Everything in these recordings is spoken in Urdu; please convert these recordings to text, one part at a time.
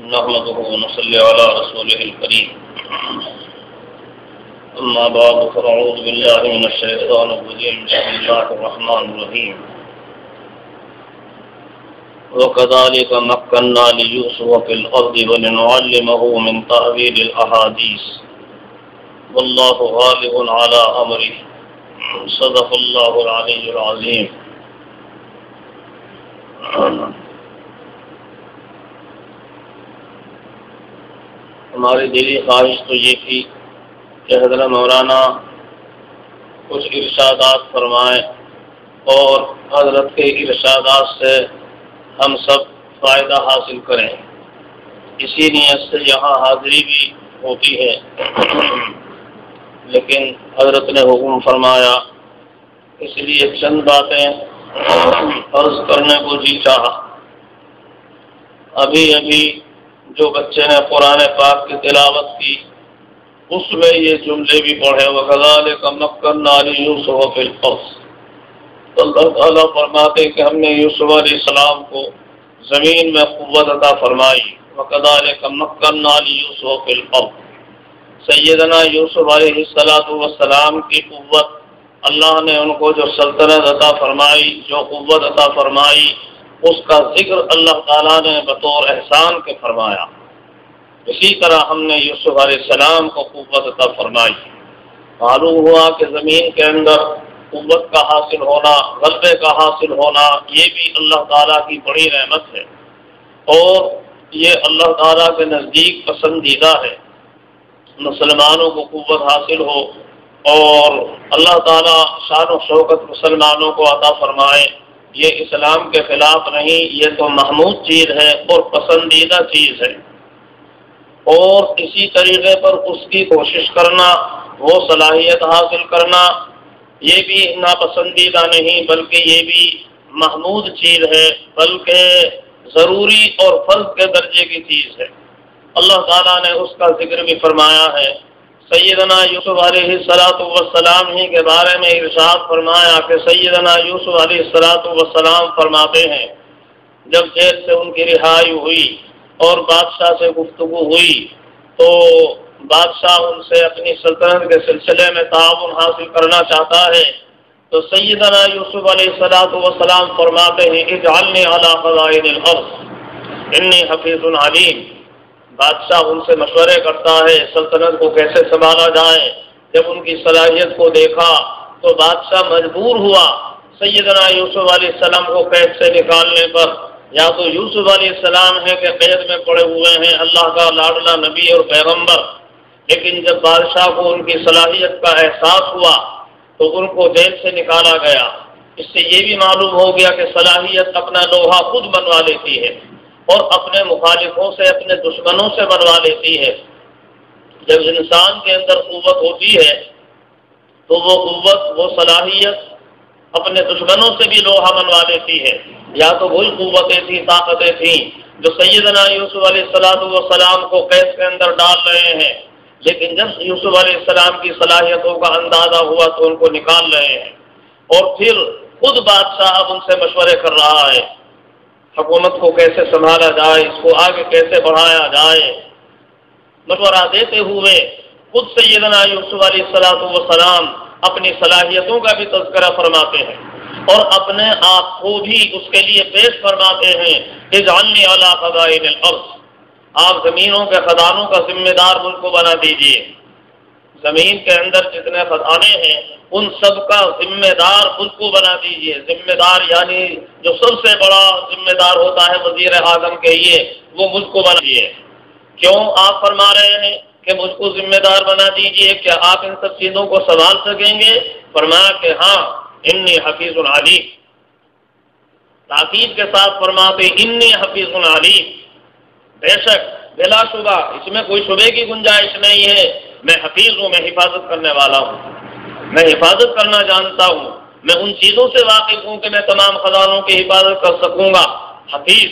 نحمده ونصلي على رسوله الكريم أما بعد فأعوذ بالله من الشيطان الرجيم بسم الله الرحمن الرحيم وكذلك مكنا ليوسف في الأرض ولنعلمه من تأويل الأحاديث والله غالب على أمره صدق الله العلي العظيم. ہماری دلی خواہش تو یہ تھی کہ حضرت مولانا کچھ ارشادات فرمائیں اور حضرت کے ارشادات سے ہم سب فائدہ حاصل کریں. اسی نیت سے یہاں حاضری بھی ہوتی ہے، لیکن حضرت نے حکم فرمایا، اس لیے چند باتیں عرض کرنے کو جی چاہا. ابھی جو بچے نے قرآن پاک کی تلاوت کی اس میں یہ جملے بھی پڑھے وَكَذَلِكَ مَكَّنَّا لِيُوسُفَ فِي الْأَرْضِ. تو اللہ تعالیٰ فرماتے کہ ہم نے یوسف علیہ السلام کو زمین میں قوت عطا فرمائی. وَكَذَلِكَ مَكَّنَّا لِيُوسُفَ فِي الْأَرْضِ. سیدنا یوسف علیہ السلام کی قوت، اللہ نے ان کو جو سلطنت عطا فرمائی، جو قوت عطا فرمائی، اس کا ذکر اللہ تعالیٰ نے بطور احسان کے فرمایا. اسی طرح ہم نے یوسف علیہ السلام کو قوت عطا فرمائی. معلوم ہوا کہ زمین کے اندر قوت کا حاصل ہونا، غلبے کا حاصل ہونا، یہ بھی اللہ تعالیٰ کی بڑی نعمت ہے اور یہ اللہ تعالیٰ کے نزدیک پسندیدہ ہے. مسلمانوں کو قوت حاصل ہو اور اللہ تعالیٰ شان و شوکت مسلمانوں کو عطا فرمائے، یہ اسلام کے خلاف نہیں، یہ تو محمود چیز ہے اور پسندیدہ چیز ہے. اور اسی طریقے پر اس کی کوشش کرنا، وہ صلاحیت حاصل کرنا، یہ بھی ناپسندیدہ نہیں بلکہ یہ بھی محمود چیز ہے، بلکہ ضروری اور فرض کے درجے کی چیز ہے. اللہ تعالیٰ نے اس کا ذکر بھی فرمایا ہے. سیدنا یوسف علیہ السلام ہی کے بارے میں ارشاد فرمایا کہ سیدنا یوسف علیہ السلام فرماتے ہیں جب جیل سے ان کی رہائی ہوئی اور بادشاہ سے گفتگو ہوئی تو بادشاہ ان سے اپنی سلطنت کے سلسلے میں تعاون حاصل کرنا چاہتا ہے تو سیدنا یوسف علیہ السلام فرماتے ہیں اجعلنی علی خزائن الارض انی حفیظ علیم. بادشاہ ان سے مشورے کرتا ہے سلطنت کو کیسے سنبھالا جائے. جب ان کی صلاحیت کو دیکھا تو بادشاہ مجبور ہوا سیدنا یوسف علیہ السلام کو قید سے نکالنے پر. یا تو یوسف علیہ السلام ہے کہ قید میں پڑے ہوئے ہیں، اللہ کا لاڈلا نبی اور پیغمبر، لیکن جب بادشاہ کو ان کی صلاحیت کا احساس ہوا تو ان کو جیل سے نکالا گیا. اس سے یہ بھی معلوم ہو گیا کہ صلاحیت اپنا لوہا خود بنوا لیتی ہے اور اپنے مخالفوں سے، اپنے دشمنوں سے بنوا لیتی ہے. جب انسان کے اندر قوت ہوتی ہے تو وہ قوت، وہ صلاحیت اپنے دشمنوں سے بھی لوہا بنوا لیتی ہے. یا تو وہی قوتیں تھیں، طاقتیں تھیں جو سیدنا یوسف علیہ السلام کو قید کے اندر ڈال رہے ہیں، لیکن جب یوسف علیہ السلام کی صلاحیتوں کا اندازہ ہوا تو ان کو نکال رہے ہیں. اور پھر خود بادشاہ اب ان سے مشورے کر رہا ہے حکومت کو کیسے سنبھالا جائے، اس کو آگے کیسے بڑھایا جائے. مشورہ دیتے ہوئے خود سیدنا یوسف علیہ السلام اپنی صلاحیتوں کا بھی تذکرہ فرماتے ہیں اور اپنے آپ کو بھی اس کے لیے پیش فرماتے ہیں اجعلنی علی خزائن الارض. آپ زمینوں کے خزانوں کا ذمہ دار ملک کو بنا دیجئے. زمین کے اندر جتنے خزانے ہیں ان سب کا ذمہ دار ملک کو بنا دیجئے. ذمہ دار یعنی جو سب سے بڑا ذمہ دار ہوتا ہے وزیر اعظم کے لیے، وہ ملک کو بنا دیجئے. کیوں آپ فرما رہے ہیں کہ مجھ کو ذمہ دار بنا دیجئے؟ کیا آپ ان سب چیزوں کو سنبھال سکیں گے؟ فرمایا کہ ہاں، انی حفیظ علیم. تاکید کے ساتھ فرماتے انی حفیظ علیم. بے شک، بلا شبہ، اس میں کوئی شبے کی گنجائش نہیں ہے، میں حفیظ ہوں، میں حفاظت کرنے والا ہوں، میں حفاظت کرنا جانتا ہوں، میں ان چیزوں سے واقف ہوں کہ میں تمام خزانوں کی حفاظت کر سکوں گا. حفیظ.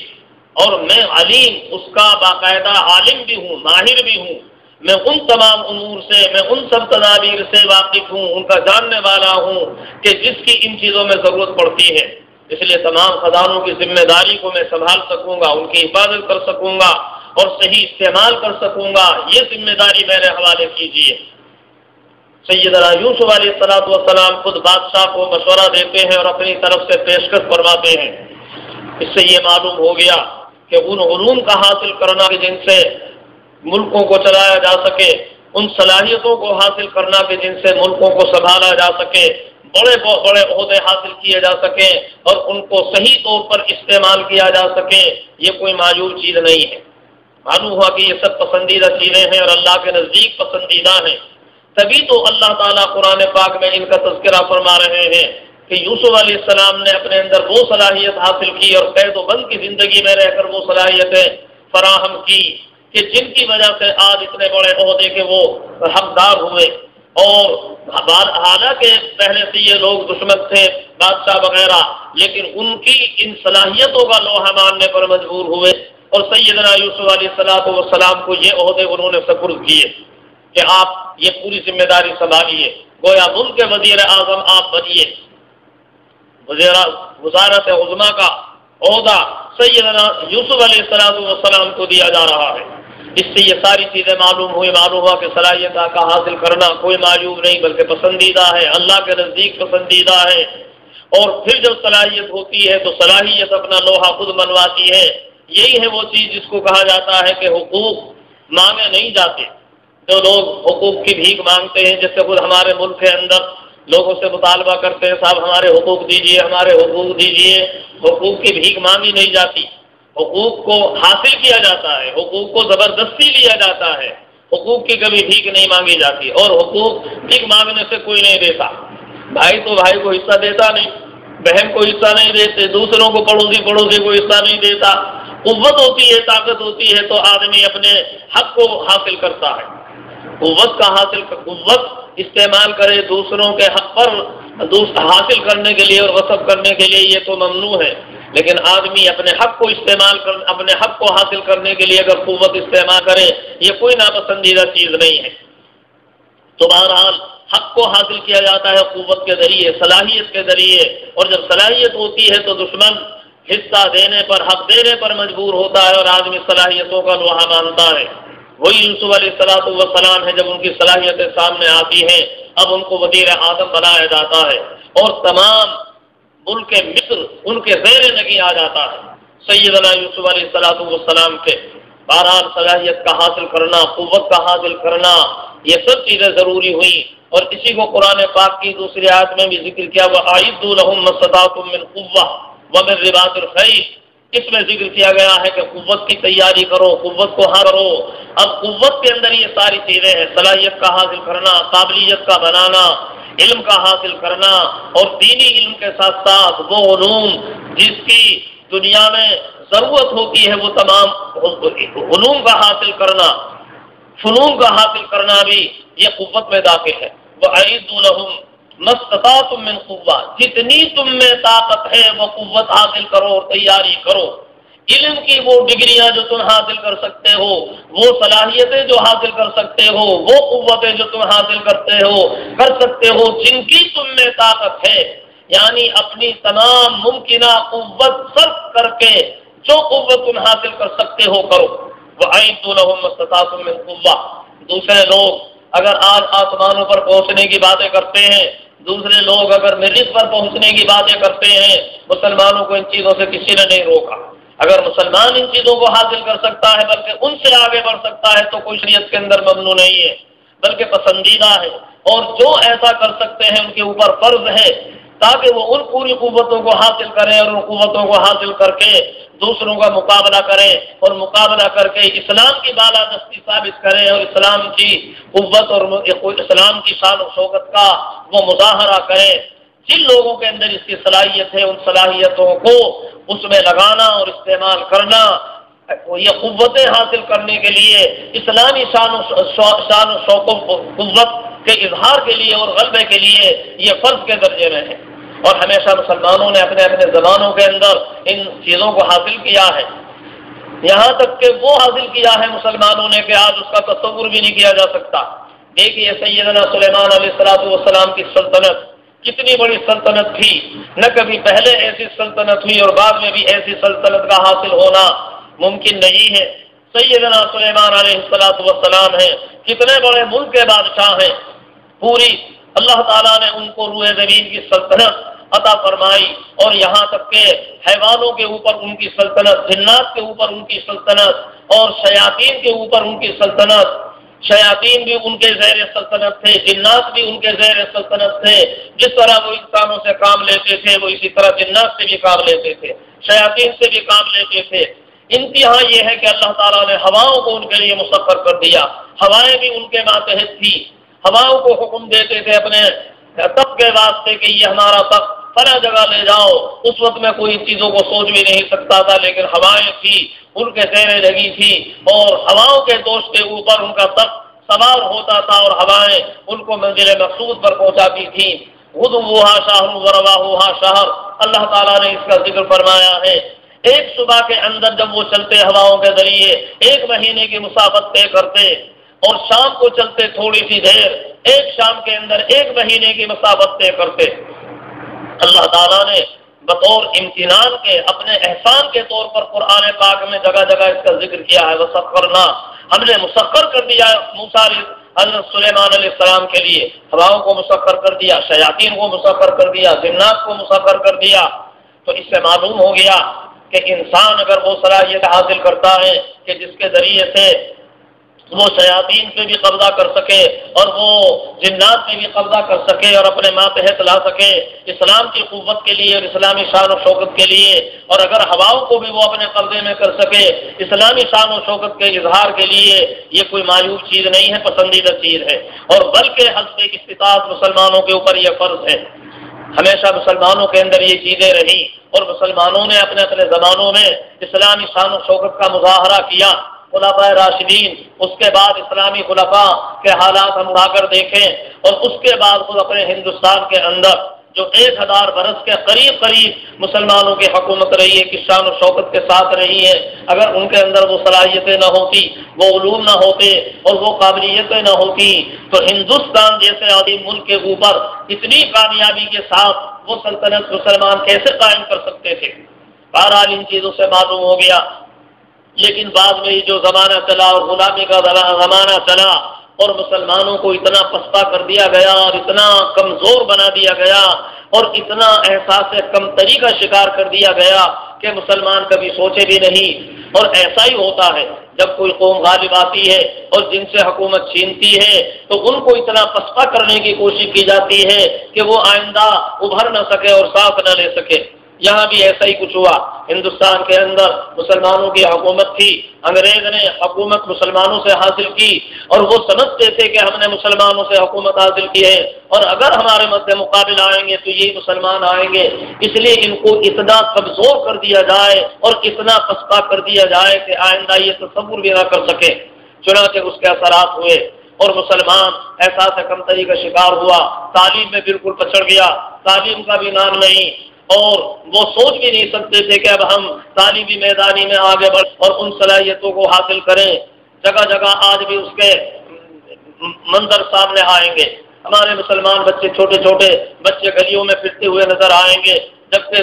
اور میں علیم، اس کا باقاعدہ عالم بھی ہوں، ماہر بھی ہوں. میں ان تمام امور سے، میں ان سب تدابیر سے واقف ہوں، ان کا جاننے والا ہوں کہ جس کی ان چیزوں میں ضرورت پڑتی ہے. اس لیے تمام خزانوں کی ذمہ داری کو میں سنبھال سکوں گا، ان کی حفاظت کر سکوں گا اور صحیح استعمال کر سکوں گا، یہ ذمہ داری میرے حوالے کیجیے۔ سیدنا یوسف علیہ السلام خود بادشاہ کو مشورہ دیتے ہیں اور اپنی طرف سے پیشکش فرماتے ہیں۔ اس سے یہ معلوم ہو گیا کہ ان علوم کا حاصل کرنا کہ جن سے ملکوں کو چلایا جا سکے، ان صلاحیتوں کو حاصل کرنا کہ جن سے ملکوں کو سنبھالا جا سکے، بڑے بڑے عہدے حاصل کیے جا سکیں اور ان کو صحیح طور پر استعمال کیا جا سکے، یہ کوئی معیوب چیز نہیں ہے۔ معلوم ہوا کہ یہ سب پسندیدہ چیزیں ہیں اور اللہ کے نزدیک پسندیدہ ہیں، تبھی تو اللہ تعالیٰ قرآن پاک میں ان کا تذکرہ فرما رہے ہیں کہ یوسف علیہ السلام نے اپنے اندر وہ صلاحیت حاصل کی اور قید و بند کی زندگی میں رہ کر وہ صلاحیتیں فراہم کی کہ جن کی وجہ سے آج اتنے بڑے عہدے کے وہ حقدار ہوئے، اور حالانکہ پہلے سے یہ لوگ دشمن تھے بادشاہ وغیرہ، لیکن ان کی ان صلاحیتوں کا لوہا ماننے پر مجبور ہوئے اور سیدنا یوسف علیہ السلام کو یہ عہدے انہوں نے سپرد کیے کہ آپ یہ پوری ذمہ داری سنبھالیے، گویا ملک کے وزیر اعظم آپ بنیے۔ وزارت عظمیٰ کا عہدہ سیدنا یوسف علیہ السلام کو دیا جا رہا ہے۔ اس سے یہ ساری چیزیں معلوم ہوا کہ صلاحیت کا حاصل کرنا کوئی معیوب نہیں بلکہ پسندیدہ ہے، اللہ کے نزدیک پسندیدہ ہے۔ اور پھر جب صلاحیت ہوتی ہے تو صلاحیت اپنا لوہا خود منواتی ہے۔ یہی ہے وہ چیز جس کو کہا جاتا ہے کہ حقوق مانگے نہیں جاتے۔ جو لوگ حقوق کی بھیک مانگتے ہیں، جس سے خود ہمارے ملک کے اندر لوگوں سے مطالبہ کرتے ہیں صاحب ہمارے حقوق دیجیے، ہمارے حقوق دیجیے، حقوق کی بھیک مانگی نہیں جاتی، حقوق کو حاصل کیا جاتا ہے، حقوق کو زبردستی لیا جاتا ہے، حقوق کی کبھی بھیک نہیں مانگی جاتی، اور حقوق بھیک مانگنے سے کوئی نہیں دیتا۔ بھائی تو بھائی کو حصہ دیتا نہیں، بہن کو حصہ نہیں دیتے، دوسروں کو پڑوسی کو حصہ نہیں دیتا۔ قوت ہوتی ہے، طاقت ہوتی ہے تو آدمی اپنے حق کو حاصل کرتا ہے، قوت استعمال کرے دوسروں کے حق پر حاصل کرنے کے لیے اور غصب کرنے کے لیے، یہ تو ممنوع ہے، لیکن آدمی اپنے حق کو اپنے حق کو حاصل کرنے کے لیے اگر قوت استعمال کرے، یہ کوئی ناپسندیدہ چیز نہیں ہے۔ تو بہرحال حق کو حاصل کیا جاتا ہے قوت کے ذریعے، صلاحیت کے ذریعے، اور جب صلاحیت ہوتی ہے تو دشمن حصہ دینے پر، حق دینے پر مجبور ہوتا ہے اور آدمی صلاحیتوں کا لوہا مانتا ہے۔ وہی یوسف علیہ السلام ہے، جب ان کی صلاحیتیں سامنے آتی ہیں اب ان کو وزیر اعظم بنایا جاتا ہے اور تمام ملک مصر ان کے زیر نگیں آ جاتا ہے سیدنا یوسف علیہ السلام کے۔ بہرحال صلاحیت کا حاصل کرنا، قوت کا حاصل کرنا، یہ سب چیزیں ضروری ہوئی، اور اسی کو قرآن پاک کی دوسری آیت میں بھی ذکر کیا، وَأَعِدُّوا لَهُم مَّا اسْتَطَعْتُم مِّن قُوَّةٍ وَمِن رِّبَاطِ الْخَيْلِ۔ اس میں ذکر کیا گیا ہے کہ قوت کی تیاری کرو، قوت کو کرو۔ اب قوت کے اندر یہ ساری چیزیں ہیں، صلاحیت کا حاصل کرنا، قابلیت کا بنانا، علم کا حاصل کرنا، اور دینی علم کے ساتھ ساتھ وہ علوم جس کی دنیا میں ضرورت ہوتی ہے وہ تمام علوم کا حاصل کرنا، فنون کا حاصل کرنا بھی یہ قوت میں داخل ہے۔ وَأَعِدُّوا لَهُم مَّا اسْتَطَعْتُم مِّن قُوَّةٍ، جتنی تم میں طاقت ہے وہ قوت حاصل کرو اور تیاری کرو۔ علم کی وہ ڈگریاں جو تم حاصل کر سکتے ہو، وہ صلاحیتیں جو حاصل کر سکتے ہو، وہ قوتیں جو تم حاصل کر سکتے ہو جن کی تم میں طاقت ہے، یعنی اپنی تمام ممکنہ قوت صرف کر کے جو قوت تم حاصل کر سکتے ہو کرو۔ وَأَعِدُّوا لَهُم مَّا اسْتَطَعْتُم مِّن قُوَّةٍ۔ دوسرے لوگ اگر آج آسمانوں پر پہنچنے کی باتیں کرتے ہیں، دوسرے لوگ اگر مریخ پر پہنچنے کی باتیں کرتے ہیں، مسلمانوں کو ان چیزوں سے کسی نے نہیں روکا۔ اگر مسلمان ان چیزوں کو حاصل کر سکتا ہے بلکہ ان سے آگے بڑھ سکتا ہے تو کوئی شریعت کے اندر ممنوع نہیں ہے بلکہ پسندیدہ ہے، اور جو ایسا کر سکتے ہیں ان کے اوپر فرض ہے تاکہ وہ ان پوری قوتوں کو حاصل کریں اور ان قوتوں کو حاصل کر کے دوسروں کا مقابلہ کریں، اور مقابلہ کر کے اسلام کی بالادستی ثابت کریں اور اسلام کی قوت اور اسلام کی شان و شوکت کا وہ مظاہرہ کریں۔ جن لوگوں کے اندر اس کی صلاحیت ہے ان صلاحیتوں کو اس میں لگانا اور استعمال کرنا، یہ قوتیں حاصل کرنے کے لیے اسلامی شان و شوکت قوت کے اظہار کے لیے اور غلبے کے لیے یہ فرض کے درجے میں ہے، اور ہمیشہ مسلمانوں نے اپنے اپنے زمانوں کے اندر ان چیزوں کو حاصل کیا ہے، یہاں تک کہ وہ حاصل کیا ہے مسلمانوں نے کہ آج اس کا تصور بھی نہیں کیا جا سکتا۔ دیکھیے سیدنا سلیمان علیہ السلام کی سلطنت کتنی بڑی سلطنت تھی، نہ کبھی پہلے ایسی سلطنت ہوئی اور بعد میں بھی ایسی سلطنت کا حاصل ہونا ممکن نہیں ہے۔ سیدنا سلیمان علیہ السلام ہیں، کتنے بڑے ملک کے بادشاہ ہیں، پوری اللہ تعالیٰ نے ان کو روئے زمین کی سلطنت عطا فرمائی، اور یہاں تک کہ حیوانوں کے اوپر ان کی سلطنت، جنات کے اوپر ان کی سلطنت، اور شیاطین کے اوپر ان کی سلطنت۔ شیاطین بھی ان کے زیر سلطنت تھے، جنات بھی ان کے زیر سلطنت تھے۔ جس طرح وہ انسانوں سے کام لیتے تھے وہ اسی طرح جنات سے بھی کام لیتے تھے، شیاطین سے بھی کام لیتے تھے۔ انتہا یہ ہے کہ اللہ تعالیٰ نے ہواؤں کو ان کے لیے مسخر کر دیا، ہوائیں بھی ان کے ماتحت تھی، ہواؤں کو حکم دیتے تھے اپنے تب کے واسطے کہ یہ ہمارا تب فلاں جگہ لے جاؤ۔ اس وقت میں کوئی چیزوں کو سوچ بھی نہیں سکتا تھا، لیکن ہوائیں تھی ان کے زیریں لگی تھی، اور ہواؤں کے دوش کے اوپر ان کا تخت سوار ہوتا تھا، اور ہوائیں ان کو منزل مقصود پر پہنچاتی تھیں۔ غدوها شہر ورواحها شہر، اللہ تعالیٰ نے اس کا ذکر فرمایا ہے۔ ایک صبح کے اندر جب وہ چلتے ہواؤں کے ذریعے 1 مہینے کی مسافت طے کرتے، اور شام کو چلتے تھوڑی سی دیر، ایک شام کے اندر 1 مہینے کی مسافت طے کرتے۔ اللہ تعالیٰ نے بطور امتنان کے، اپنے احسان کے طور پر قرآن پاک میں جگہ جگہ اس کا ذکر کیا ہے۔ وسخرنا، ہم نے مسخر کر دیا موسیٰ حضرت سلیمان علیہ السلام کے لیے، ہواؤں کو مسخر کر دیا، شیاطین کو مسخر کر دیا، جنات کو مسخر کر دیا۔ تو اس سے معلوم ہو گیا کہ انسان اگر وہ صلاحیت حاصل کرتا ہے کہ جس کے ذریعے سے وہ شیاطین پہ بھی قبضہ کر سکے اور وہ جنات پہ بھی قبضہ کر سکے اور اپنے ماتحت لا سکے اسلام کی قوت کے لیے اور اسلامی شان و شوکت کے لیے، اور اگر ہواؤں کو بھی وہ اپنے قبضے میں کر سکے اسلامی شان و شوکت کے اظہار کے لیے، یہ کوئی معیوب چیز نہیں ہے، پسندیدہ چیز ہے، اور بلکہ حسب استطاعت مسلمانوں کے اوپر یہ فرض ہے۔ ہمیشہ مسلمانوں کے اندر یہ چیزیں رہیں، اور مسلمانوں نے اپنے اپنے زمانوں میں اسلامی شان و شوکت کا مظاہرہ کیا۔ خلفائے راشدین، اس کے بعد اسلامی خلفاء کے حالات ہم اٹھا کر دیکھیں، اور اس کے بعد خود اپنے ہندوستان کے اندر جو 1000 برس کے قریب مسلمانوں کی حکومت رہی ہے، کہ شان و شوکت کے ساتھ رہی ہے، اگر ان کے اندر وہ صلاحیتیں نہ ہوتی، وہ علوم نہ ہوتے اور وہ قابلیتیں نہ ہوتی، تو ہندوستان جیسے عظیم ملک کے اوپر اتنی کامیابی کے ساتھ وہ سلطنت مسلمان کیسے قائم کر سکتے تھے؟ بہرحال ان چیزوں سے معلوم ہو گیا۔ لیکن بعد میں جو زمانہ چلا اور غلامی کا زمانہ چلا، اور مسلمانوں کو اتنا پستہ کر دیا گیا اور اتنا کمزور بنا دیا گیا اور اتنا احساس کمتری کا شکار کر دیا گیا کہ مسلمان کبھی سوچے بھی نہیں۔ اور ایسا ہی ہوتا ہے جب کوئی قوم غالب آتی ہے اور جن سے حکومت چھینتی ہے تو ان کو اتنا پستہ کرنے کی کوشش کی جاتی ہے کہ وہ آئندہ ابھر نہ سکے اور ساتھ نہ لے سکے۔ یہاں بھی ایسا ہی کچھ ہوا۔ ہندوستان کے اندر مسلمانوں کی حکومت تھی، انگریز نے حکومت مسلمانوں سے حاصل کی، اور وہ سمجھتے تھے کہ ہم نے مسلمانوں سے حکومت حاصل کی ہے، اور اگر ہمارے مد مقابل آئیں گے تو یہی مسلمان آئیں گے، اس لیے ان کو اتنا کمزور کر دیا جائے اور اتنا پستہ کر دیا جائے کہ آئندہ یہ تصور بھی نہ کر سکے۔ چنانچہ اس کے اثرات ہوئے اور مسلمان احساس کمتری کا شکار ہوا، تعلیم میں بالکل پچھڑ گیا، تعلیم کا بھی نام نہیں، اور وہ سوچ بھی نہیں سکتے تھے کہ اب ہم تعلیمی میدانی میں آگے بڑھ اور ان صلاحیتوں کو حاصل کریں۔ جگہ جگہ آج بھی اس کے منظر سامنے آئیں گے، ہمارے مسلمان بچے، چھوٹے چھوٹے بچے گلیوں میں پھرتے ہوئے نظر آئیں گے، جبکہ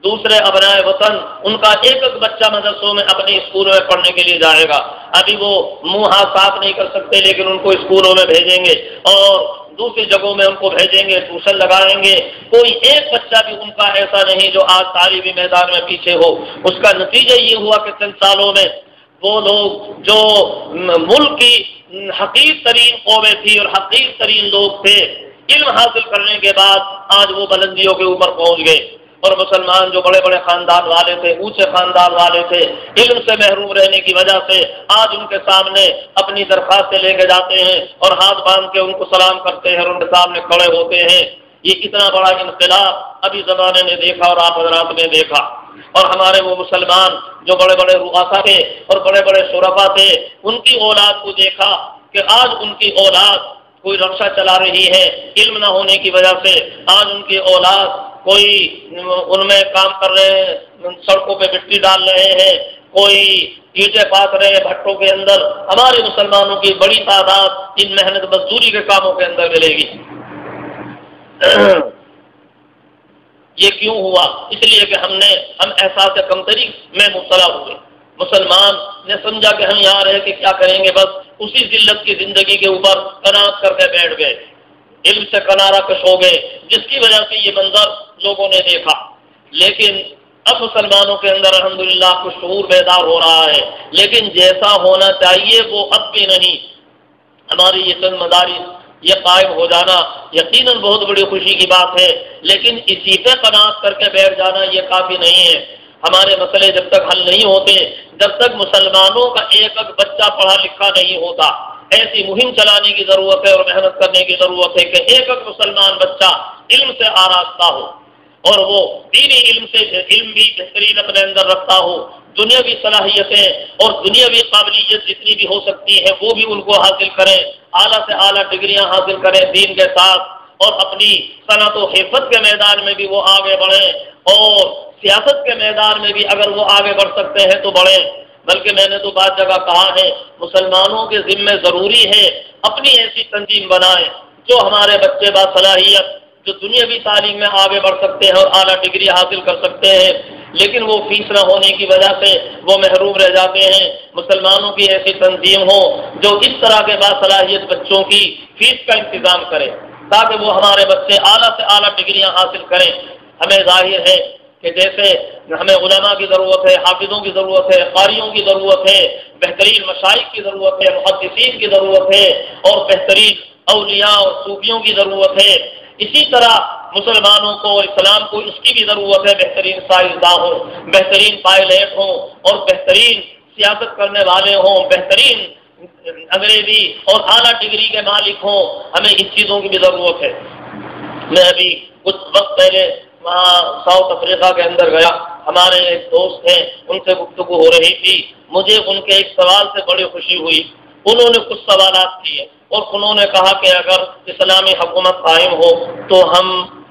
دوسرے ابنائے وطن، ان کا ایک بچہ مدرسوں میں اپنے اسکولوں میں پڑھنے کے لیے جائے گا۔ ابھی وہ منہ ہاتھ صاف نہیں کر سکتے، لیکن ان کو اسکولوں میں بھیجیں گے اور دوسری جگہوں میں ان کو بھیجیں گے، ٹیوشن لگائیں گے۔ کوئی ایک بچہ بھی ان کا ایسا نہیں جو آج تعلیمی میدان میں پیچھے ہو۔ اس کا نتیجہ یہ ہوا کہ چند سالوں میں وہ لوگ جو ملک کی حقیر ترین قومیں تھی اور حقیر ترین لوگ تھے، علم حاصل کرنے کے بعد آج وہ بلندیوں کے اوپر پہنچ گئے، اور مسلمان جو بڑے بڑے خاندان والے تھے، اونچے خاندان والے تھے، علم سے محروم رہنے کی وجہ سے آج ان کے سامنے اپنی درخواستیں لے کے جاتے ہیں اور ہاتھ باندھ کے ان کو سلام کرتے ہیں اور ان کے سامنے کھڑے ہوتے ہیں۔ یہ کتنا بڑا انقلاب ابھی زمانے نے دیکھا اور آپ حضرات نے دیکھا۔ اور ہمارے وہ مسلمان جو بڑے بڑے رؤسا تھے اور بڑے بڑے شرفا تھے، ان کی اولاد کو دیکھا کہ آج ان کی اولاد کوئی رکشہ چلا رہی ہے، علم نہ ہونے کی وجہ سے آج ان کی اولاد کوئی ان میں کام کر رہے ہیں، سڑکوں پہ مٹی ڈال رہے ہیں، کوئی اینٹیں پاس رہے ہیں بھٹوں کے اندر۔ ہمارے مسلمانوں کی بڑی تعداد ان محنت مزدوری کے کاموں کے اندر ملے گی۔ یہ کیوں ہوا؟ اس لیے کہ ہم احساس کمتری میں مبتلا ہوئے۔ مسلمان نے سمجھا کہ ہم یہاں رہ کے کیا کریں گے، بس اسی ذلت کی زندگی کے اوپر قناعت کر کے بیٹھ گئے، علم سے کنارہ کش ہو گئے، جس کی وجہ سے یہ منظر لوگوں نے دیکھا۔ لیکن اب مسلمانوں کے اندر الحمدللہ کچھ شعور بیدار ہو رہا ہے، لیکن جیسا ہونا چاہیے وہ اب بھی نہیں۔ ہماری یہ چند مدارس یہ قائم ہو جانا یقیناً بہت بڑی خوشی کی بات ہے، لیکن اسی پہ قناعت کر کے بیٹھ جانا یہ کافی نہیں ہے۔ ہمارے مسئلے جب تک حل نہیں ہوتے، جب تک مسلمانوں کا ایک ایک بچہ پڑھا لکھا نہیں ہوتا، ایسی مہم چلانے کی ضرورت ہے اور محنت کرنے کی ضرورت ہے کہ ایک ایک مسلمان بچہ علم سے آراستہ ہو، اور وہ دینی علم بھی بہترین اپنے اندر رکھتا ہو، دنیاوی صلاحیتیں اور دنیاوی قابلیت جتنی بھی ہو سکتی ہے وہ بھی ان کو حاصل کریں، اعلیٰ سے اعلیٰ ڈگریاں حاصل کریں دین کے ساتھ، اور اپنی صنعت و خدمت کے میدان میں بھی وہ آگے بڑھیں، اور سیاست کے میدان میں بھی اگر وہ آگے بڑھ سکتے ہیں تو بڑھیں۔ بلکہ میں نے تو بعض جگہ کہا ہے مسلمانوں کے ذمے ضروری ہے اپنی ایسی تنظیم بنائیں جو ہمارے بچے باصلاحیت جو دنیاوی تعلیم میں آگے بڑھ سکتے ہیں اور اعلیٰ ڈگری حاصل کر سکتے ہیں، لیکن وہ فیس نہ ہونے کی وجہ سے وہ محروم رہ جاتے ہیں۔ مسلمانوں کی ایسی تنظیم ہو جو اس طرح کے باصلاحیت بچوں کی فیس کا انتظام کرے تاکہ وہ ہمارے بچے اعلیٰ سے اعلیٰ ڈگریاں حاصل کریں۔ ہمیں ظاہر ہے کہ جیسے ہمیں علماء کی ضرورت ہے، حافظوں کی ضرورت ہے، قاریوں کی ضرورت ہے، بہترین مشائخ کی ضرورت ہے، محدثین کی ضرورت ہے، اور بہترین اولیاء اور صوفیوں کی ضرورت ہے، اسی طرح مسلمانوں کو اور اسلام کو اس کی بھی ضرورت ہے بہترین سائنسداں ہوں، بہترین پائلٹ ہوں، اور بہترین سیاست کرنے والے ہوں، بہترین انگریزی اور اعلیٰ ڈگری کے مالک ہوں۔ ہمیں اس چیزوں کی بھی ضرورت ہے۔ میں ابھی کچھ وقت پہلے وہاں ساؤتھ افریقہ کے اندر گیا، ہمارے ایک دوست ہیں، ان سے گفتگو ہو رہی تھی، مجھے ان کے ایک سوال سے بڑی خوشی ہوئی۔ انہوں نے کچھ سوالات کیے اور انہوں نے کہا کہ اگر اسلامی حکومت قائم ہو تو ہم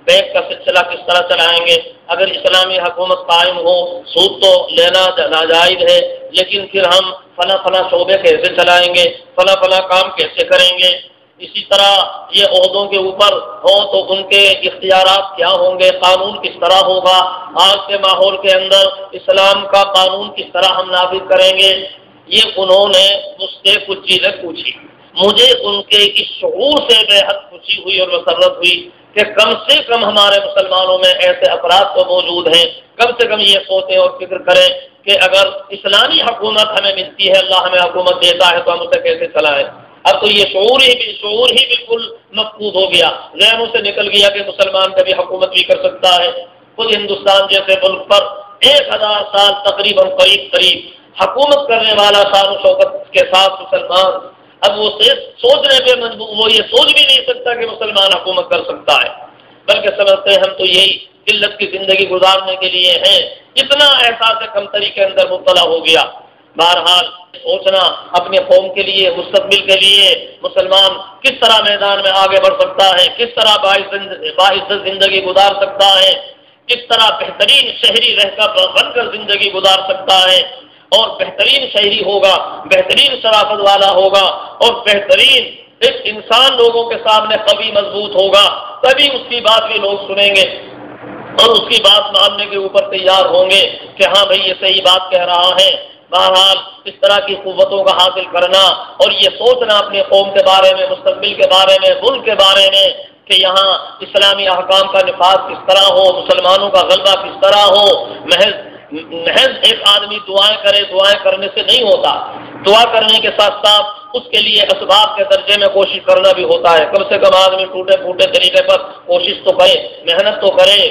بینک کا سلسلہ کس طرح چلائیں گے؟ اگر اسلامی حکومت قائم ہو سود تو لینا ناجائز ہے، لیکن پھر ہم فلاں فلاں شعبے کیسے چلائیں گے، فلاں فلاں کام کیسے کریں گے؟ اسی طرح یہ عہدوں کے اوپر ہوں تو ان کے اختیارات کیا ہوں گے، قانون کس طرح ہوگا، آج کے ماحول کے اندر اسلام کا قانون کس طرح ہم نافذ کریں گے؟ یہ انہوں نے مجھ سے کچھ چیزیں پوچھی۔ مجھے ان کے اس شعور سے بے حد خوشی ہوئی اور مسرت ہوئی کہ کم سے کم ہمارے مسلمانوں میں ایسے افراد تو موجود ہیں، کم سے کم یہ سوچیں اور فکر کریں کہ اگر اسلامی حکومت ہمیں ملتی ہے، اللہ ہمیں حکومت دیتا ہے تو ہم اسے کیسے چلائیں۔ اب تو یہ شعور ہی بالکل مفقود ہو گیا، ذہنوں سے نکل گیا کہ مسلمان کبھی حکومت بھی کر سکتا ہے۔ خود ہندوستان جیسے ملک پر 1000 سال تقریباً قریب حکومت کرنے والا شان و شوکت کے ساتھ مسلمان، اب وہ سوچنے پہ مجبور، وہ یہ سوچ بھی نہیں سکتا کہ مسلمان حکومت کر سکتا ہے، بلکہ سمجھتے ہیں ہم تو یہی ذلت کی زندگی گزارنے کے لیے ہیں۔ اتنا احساس کمتری کے اندر مبتلا ہو گیا۔ بہرحال سوچنا اپنے قوم کے لیے، مستقبل کے لیے مسلمان کس طرح میدان میں آگے بڑھ سکتا ہے، کس طرح باعث زندگی گزار سکتا ہے، کس طرح بہترین شہری رہ کر بن کر زندگی گزار سکتا ہے، اور بہترین شہری ہوگا، بہترین شرافت والا ہوگا، اور بہترین ایک انسان لوگوں کے سامنے قوی مضبوط ہوگا، تبھی اس کی بات بھی لوگ سنیں گے اور اس کی بات ماننے کے اوپر تیار ہوں گے کہ ہاں بھائی یہ صحیح بات کہہ رہا ہے۔ بہرحال اس طرح کی قوتوں کا حاصل کرنا اور یہ سوچنا اپنے قوم کے بارے میں، مستقبل کے بارے میں، ملک کے بارے میں کہ یہاں اسلامی احکام کا نفاذ کس طرح ہو، مسلمانوں کا غلبہ کس طرح ہو، محض ایک آدمی دعائیں کرے، دعائیں کرنے سے نہیں ہوتا، دعا کرنے کے ساتھ ساتھ اس کے لیے اسباب کے درجے میں کوشش کرنا بھی ہوتا ہے۔ کم سے کم آدمی ٹوٹے پھوٹے طریقے پر کوشش تو کرے، محنت تو کرے،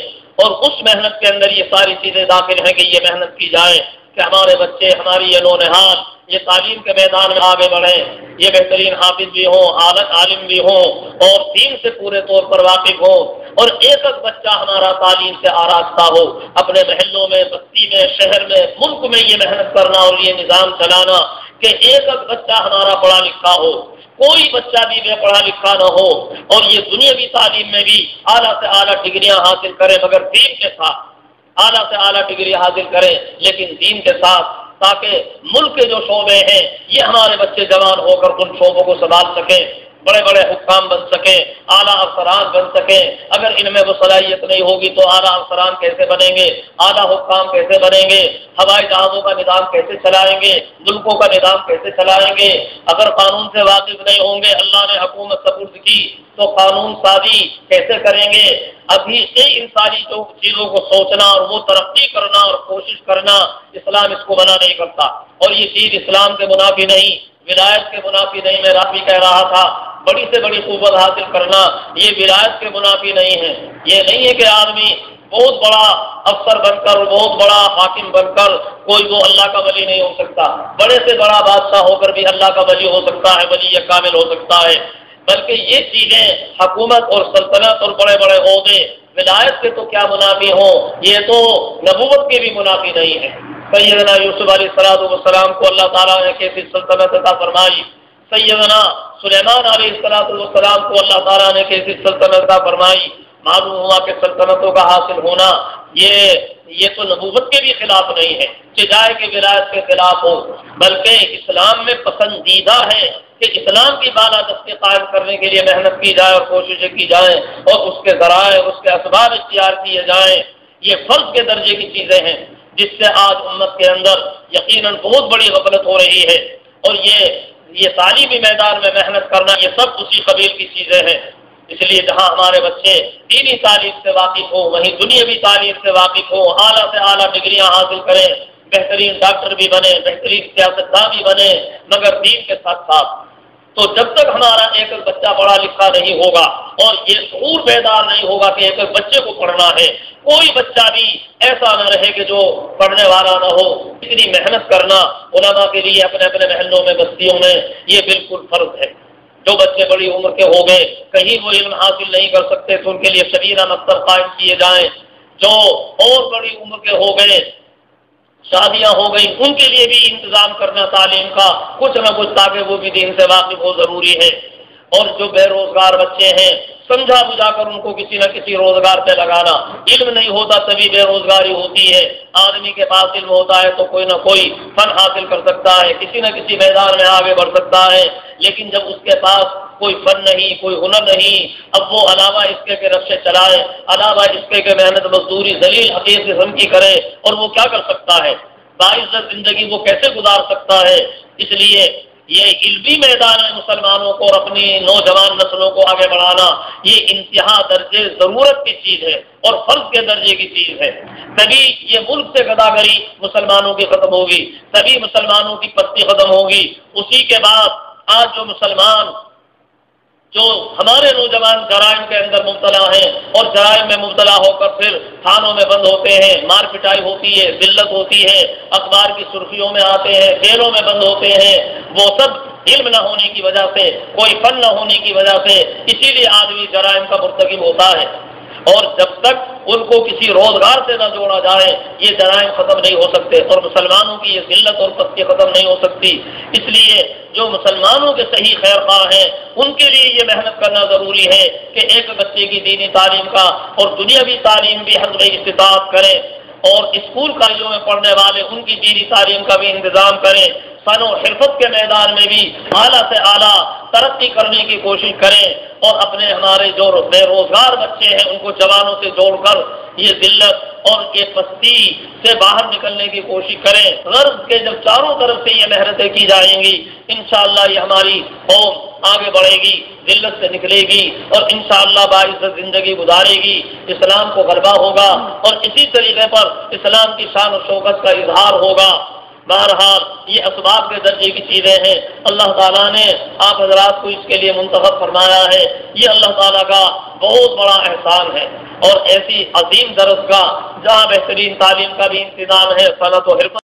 اور اس محنت کے اندر یہ ساری چیزیں داخل ہیں کہ یہ محنت کی جائے کہ ہمارے بچے، ہماری یہ نونہال یہ تعلیم کے میدان میں آگے بڑھیں، یہ بہترین حافظ بھی ہوں، عالم بھی ہوں، اور دین سے پورے طور پر واقف ہوں، اور ایک ایک بچہ ہمارا تعلیم سے آراستہ ہو۔ اپنے محلوں میں، بستی میں، شہر میں، ملک میں یہ محنت کرنا اور یہ نظام چلانا کہ ایک ایک بچہ ہمارا پڑھا لکھا ہو، کوئی بچہ بھی بے پڑھا لکھا نہ ہو، اور یہ دنیاوی تعلیم میں بھی اعلیٰ سے اعلیٰ ڈگریاں حاصل کرے، مگر دین کے ساتھ اعلیٰ سے اعلیٰ ڈگری حاصل کریں، لیکن دین کے ساتھ، تاکہ ملک کے جو شعبے ہیں یہ ہمارے بچے جوان ہو کر ان شعبوں کو سنبھال سکیں۔ بڑے بڑے حکام بن سکیں، اعلیٰ افسران بن سکیں۔ اگر ان میں وہ صلاحیت نہیں ہوگی تو اعلیٰ افسران کیسے بنیں گے، اعلیٰ حکام کیسے بنیں گے، ہوائی جہازوں کا نظام کیسے چلائیں گے، ملکوں کا نظام کیسے چلائیں گے؟ اگر قانون سے واقف نہیں ہوں گے، اللہ نے حکومت سپرد کی تو قانون سازی کیسے کریں گے؟ ابھی سے ان ساری جو چیزوں کو سوچنا اور وہ ترقی کرنا اور کوشش کرنا، اسلام اس کو منع نہیں کرتا، اور یہ چیز اسلام کے منافی نہیں، ولایت کے منافی نہیں۔ میں رات بھی کہہ رہا تھا، بڑی سے بڑی قوت حاصل کرنا یہ ولایت کے منافی نہیں ہے۔ یہ نہیں ہے کہ آدمی بہت بڑا افسر بن کر، بہت بڑا حاکم بن کر کوئی وہ اللہ کا ولی نہیں ہو سکتا، بڑے سے بڑا بادشاہ ہو کر بھی اللہ کا ولی ہو سکتا ہے، ولی کامل ہو سکتا ہے۔ بلکہ یہ چیزیں حکومت اور سلطنت اور بڑے بڑے عہدے ولایت سے تو کیا منافی ہوں، یہ تو نبوت کے بھی منافی نہیں ہے۔ سیدنا یوسف علیہ السلام کو اللہ تعالیٰ نے کیسی سلطنت عطا فرمائی، سیدنا سلیمان علیہ السلام کو اللہ تعالیٰ نے کیسی سلطنت عطا فرمائی۔ معلوم ہوا کہ سلطنتوں کا حاصل ہونا یہ تو نبوت کے بھی خلاف نہیں ہے کہ جائے کہ ولایت کے خلاف ہو، بلکہ اسلام میں پسندیدہ ہے کہ اسلام کی بالادستی قائم کرنے کے لیے محنت کی جائے اور کوششیں کی جائیں اور اس کے ذرائع اس کے اسباب اختیار کیے جائیں۔ یہ فرض کے درجے کی چیزیں ہیں جس سے آج امت کے اندر یقیناً بہت بڑی غفلت ہو رہی ہے، اور یہ تعلیمی میدان میں محنت کرنا یہ سب اسی قبیل کی چیزیں ہیں۔ اس لیے جہاں ہمارے بچے دینی تعلیم سے واقف ہوں، وہیں دنیاوی تعلیم سے واقف ہوں، اعلیٰ سے اعلیٰ ڈگریاں حاصل کریں، بہترین ڈاکٹر بھی بنے، بہترین سیاستدان بھی بنے، مگر دین کے ساتھ ساتھ۔ تو جب تک ہمارا ایک بچہ پڑھا لکھا نہیں ہوگا اور یہ شعور بیدار نہیں ہوگا کہ ایک بچے کو پڑھنا ہے، کوئی بچہ بھی ایسا نہ رہے کہ جو پڑھنے والا نہ ہو۔ اتنی محنت کرنا علماء کے لیے اپنے اپنے محلوں میں بستیوں میں یہ بالکل فرض ہے۔ جو بچے بڑی عمر کے ہو گئے، کہیں وہ علم حاصل نہیں کر سکتے تو ان کے لیے شبینہ مکتب قائم کیے جائیں۔ جو اور بڑی عمر کے ہو گئے، شادیاں ہو گئی، ان کے لیے بھی انتظام کرنا تعلیم کا کچھ نہ کچھ، تاکہ وہ بھی دین سے واقف ہو، ضروری ہے۔ اور جو بے روزگار بچے ہیں، سمجھا بجھا کر ان کو کسی نہ کسی روزگار پہ لگانا۔ علم نہیں ہوتا تبھی بے روزگاری ہوتی ہے۔ آدمی کے پاس علم ہوتا ہے تو کوئی نہ کوئی فن حاصل کر سکتا ہے، کسی نہ کسی میدان میں آگے بڑھ سکتا ہے، لیکن جب اس کے پاس کوئی فن نہیں، کوئی ہنر نہیں، اب وہ علاوہ اس کے رقشے چلائے، علاوہ اس کے محنت مزدوری ذلیل حقیر قسم کی کرے، اور وہ کیا کر سکتا ہے؟ باعزت زندگی وہ کیسے گزار سکتا ہے؟ اس لیے یہ علمی میدان میں مسلمانوں کو اور اپنی نوجوان نسلوں کو آگے بڑھانا یہ انتہا درجے ضرورت کی چیز ہے اور فرض کے درجے کی چیز ہے۔ تبھی یہ ملک سے گداگری مسلمانوں کی ختم ہوگی، تبھی مسلمانوں کی پستی ختم ہوگی۔ اسی کے بعد آج جو مسلمان، جو ہمارے نوجوان جرائم کے اندر مبتلا ہیں اور جرائم میں مبتلا ہو کر پھر تھانوں میں بند ہوتے ہیں، مار پٹائی ہوتی ہے، ذلت ہوتی ہے، اخبار کی سرخیوں میں آتے ہیں، جیلوں میں بند ہوتے ہیں، وہ سب علم نہ ہونے کی وجہ سے، کوئی فن نہ ہونے کی وجہ سے، اسی لیے آدمی جرائم کا مرتکب ہوتا ہے۔ اور جب تک ان کو کسی روزگار سے نہ جوڑا جائے یہ جرائم ختم نہیں ہو سکتے، اور مسلمانوں کی یہ ذلت اور پستی ختم نہیں ہو سکتی۔ اس لیے جو مسلمانوں کے صحیح خیر خواہ ہیں ان کے لیے یہ محنت کرنا ضروری ہے کہ ایک بچے کی دینی تعلیم کا اور دنیاوی تعلیم بھی حسب استطاعت کریں، اور اسکول کالجوں میں پڑھنے والے ان کی دینی تعلیم کا بھی انتظام کریں، فن و حرفت کے میدان میں بھی اعلیٰ سے اعلیٰ ترقی کرنے کی کوشش کریں، اور اپنے ہمارے جو بے روزگار بچے ہیں ان کو جوانوں سے جوڑ کر یہ ذلت اور یہ پستی سے باہر نکلنے کی کوشش کریں۔ غرض کے جب چاروں طرف سے یہ محنتیں کی جائیں گی، انشاءاللہ یہ ہماری قوم آگے بڑھے گی، ذلت سے نکلے گی، اور انشاءاللہ باعزت زندگی گزارے گی، اسلام کو غلبہ ہوگا، اور اسی طریقے پر اسلام کی شان و شوکت کا اظہار ہوگا۔ بہرحال یہ اسباب کے درجے کی چیزیں ہیں، اللہ تعالیٰ نے آپ حضرات کو اس کے لیے منتخب فرمایا ہے، یہ اللہ تعالیٰ کا بہت بڑا احسان ہے۔ اور ایسی عظیم درسگاہ جہاں بہترین تعلیم کا بھی انتظام ہے، صنعت و حرفت